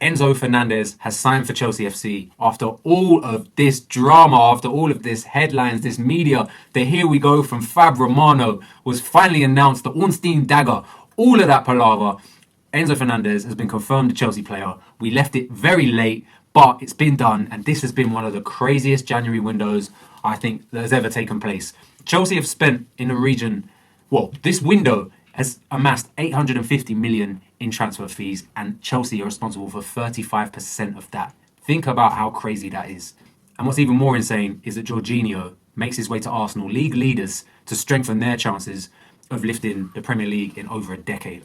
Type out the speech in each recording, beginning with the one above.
Enzo Fernandez has signed for Chelsea FC after all of this drama, after all of this headlines, this media. The here we go from Fab Romano was finally announced, the Ornstein dagger, all of that palaver. Enzo Fernandez has been confirmed a Chelsea player. We left it very late, but it's been done, and this has been one of the craziest January windows I think that has ever taken place. Chelsea have spent in the region, this window has amassed 850 million in transfer fees, and Chelsea are responsible for 35% of that. Think about how crazy that is. And what's even more insane is that Jorginho makes his way to Arsenal, league leaders, to strengthen their chances of lifting the Premier League in over a decade.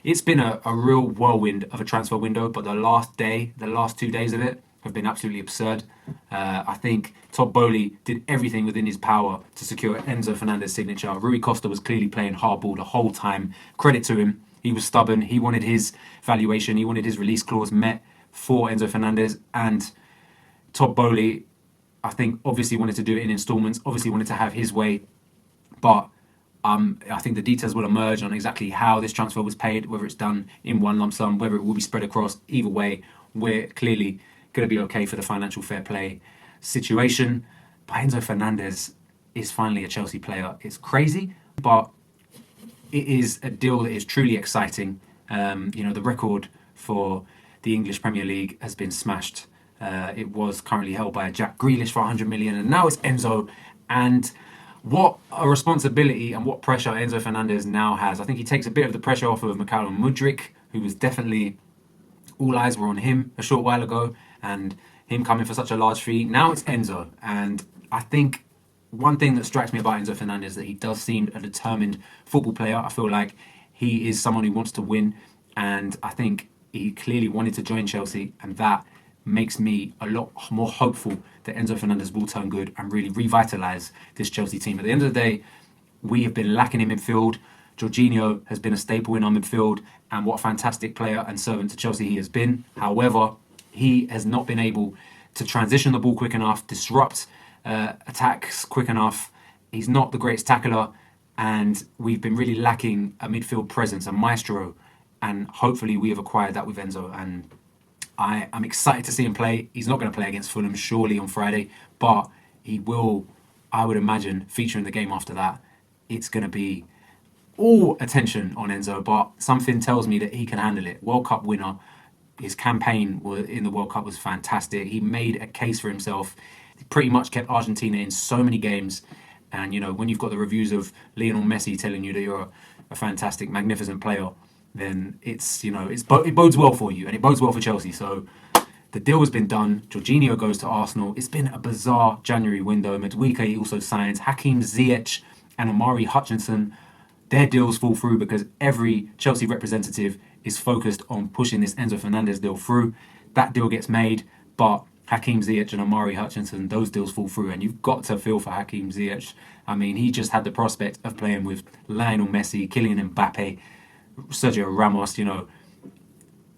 It's been a real whirlwind of a transfer window, but the last 2 days of it have been absolutely absurd. I think Todd Bohely did everything within his power to secure Enzo Fernandez's signature. Rui Costa was clearly playing hardball the whole time. Credit to him. He was stubborn. He wanted his valuation. He wanted his release clause met for Enzo Fernandez. And Todd Bohely, I think, obviously wanted to do it in installments, obviously wanted to have his way. But I think the details will emerge on exactly how this transfer was paid, whether it's done in one lump sum, whether it will be spread across. Either way, we're clearly going to be okay for the financial fair play situation. But Enzo Fernandez is finally a Chelsea player. It's crazy, but it is a deal that is truly exciting. The record for the English Premier League has been smashed. It was currently held by Jack Grealish for 100 million, and now it's Enzo. And what a responsibility and what pressure Enzo Fernandez now has. I think he takes a bit of the pressure off of Mykhailo Mudryk, who was definitely, all eyes were on him a short while ago, and him coming for such a large fee. Now it's Enzo, and I think one thing that strikes me about Enzo Fernandez is that he does seem a determined football player. I feel like he is someone who wants to win, and I think he clearly wanted to join Chelsea, and that makes me a lot more hopeful that Enzo Fernandez will turn good and really revitalise this Chelsea team. At the end of the day, we have been lacking in midfield. Jorginho has been a staple in our midfield, and what a fantastic player and servant to Chelsea he has been. However, he has not been able to transition the ball quick enough, disrupt attacks quick enough. He's not the greatest tackler, and we've been really lacking a midfield presence, a maestro, and hopefully we have acquired that with Enzo, and I'm excited to see him play. He's not going to play against Fulham surely on Friday, but he will, I would imagine, feature in the game after that. It's going to be all attention on Enzo, but something tells me that he can handle it. World Cup winner. His campaign in the World Cup was fantastic. He made a case for himself. He pretty much kept Argentina in so many games. And, when you've got the reviews of Lionel Messi telling you that you're a fantastic, magnificent player, then it bodes well for you, and it bodes well for Chelsea. So the deal has been done. Jorginho goes to Arsenal. It's been a bizarre January window. Madueke also signs Hakim Ziyech and Omari Hutchinson. Their deals fall through because every Chelsea representative is focused on pushing this Enzo Fernandez deal through. That deal gets made, but Hakim Ziyech and Omari Hutchinson, those deals fall through, and you've got to feel for Hakim Ziyech. I mean, he just had the prospect of playing with Lionel Messi, Kylian Mbappe, Sergio Ramos,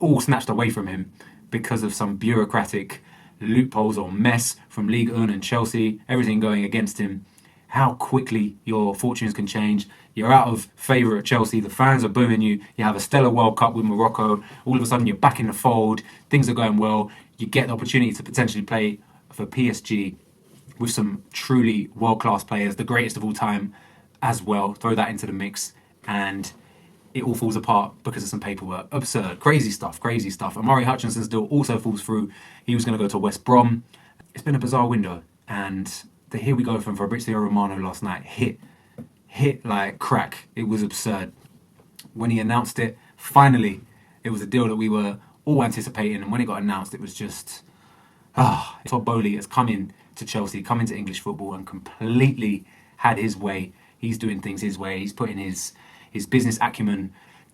all snatched away from him because of some bureaucratic loopholes or mess from Ligue 1 and Chelsea, everything going against him. How quickly your fortunes can change. You're out of favour at Chelsea, the fans are booing you, you have a stellar World Cup with Morocco, all of a sudden you're back in the fold, things are going well, you get the opportunity to potentially play for PSG with some truly world-class players, the greatest of all time as well. Throw that into the mix, and it all falls apart because of some paperwork. Absurd. Crazy stuff. Omari Hutchinson's deal also falls through. He was going to go to West Brom. It's been a bizarre window. And the here we go from Fabrizio Romano last night hit like crack. It was absurd. When he announced it, finally, it was a deal that we were all anticipating. And when it got announced, it was just, Todd Bohely has come in to Chelsea, come into English football and completely had his way. He's doing things his way. He's putting his business acumen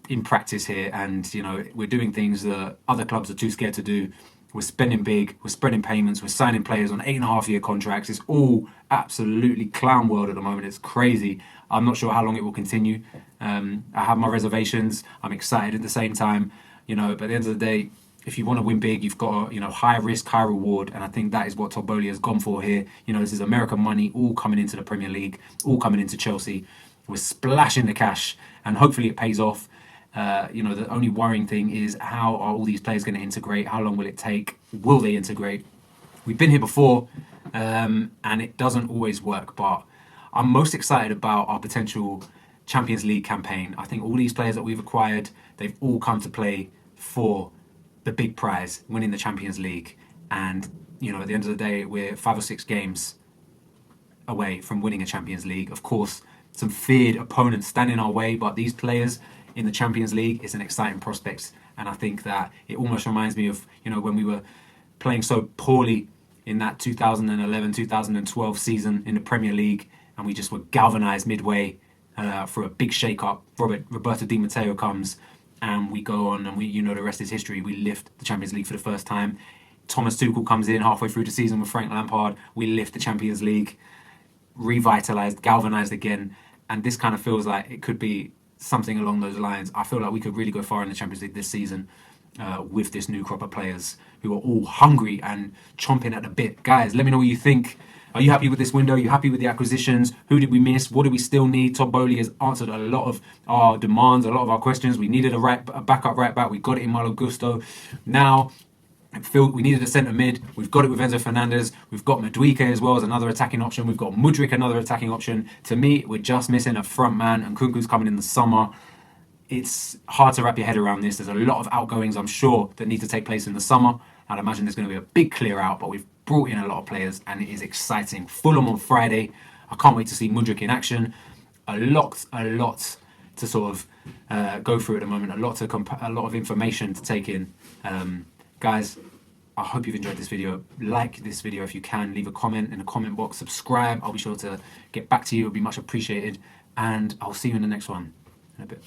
in practice here, and we're doing things that other clubs are too scared to do. We're spending big, we're spreading payments, we're signing players on 8.5-year contracts. It's all absolutely clown world at the moment. It's crazy. I'm not sure how long it will continue. I have my reservations. I'm excited at the same time. But at the end of the day, if you want to win big, you've got high risk, high reward, and I think that is what Todd Bohely has gone for here. This is American money all coming into the Premier League, all coming into Chelsea. We're splashing the cash, and hopefully it pays off. The only worrying thing is how are all these players going to integrate? How long will it take? Will they integrate? We've been here before, and it doesn't always work. But I'm most excited about our potential Champions League campaign. I think all these players that we've acquired, they've all come to play for the big prize, winning the Champions League. And, at the end of the day, we're 5 or 6 games away from winning a Champions League. Of course, some feared opponents stand in our way, but these players in the Champions League is an exciting prospect. And I think that it almost reminds me of, when we were playing so poorly in that 2011-2012 season in the Premier League, and we just were galvanised midway for a big shake-up. Roberto Di Matteo comes, and we go on, and the rest is history. We lift the Champions League for the first time. Thomas Tuchel comes in halfway through the season with Frank Lampard. We lift the Champions League, revitalised, galvanised again, and this kind of feels like it could be something along those lines. I feel like we could really go far in the Champions League this season with this new crop of players who are all hungry and chomping at the bit. Guys, let me know what you think. Are you happy with this window? Are you happy with the acquisitions? Who did we miss? What do we still need? Todd Bohely has answered a lot of our demands, a lot of our questions. We needed a backup right back. We got it in Malo Gusto. Now, we needed a centre mid. We've got it with Enzo Fernandez. We've got Madueke as well as another attacking option. We've got Mudryk, another attacking option. To me, we're just missing a front man, and Kunku's coming in the summer. It's hard to wrap your head around this. There's a lot of outgoings, I'm sure, that need to take place in the summer. I'd imagine there's going to be a big clear out, but we've brought in a lot of players, and it is exciting. Fulham on Friday. I can't wait to see Mudryk in action. A lot to sort of go through at the moment. A lot of information to take in. Guys, I hope you've enjoyed this video. Like this video if you can. Leave a comment in the comment box. Subscribe. I'll be sure to get back to you. It'll be much appreciated. And I'll see you in the next one in a bit.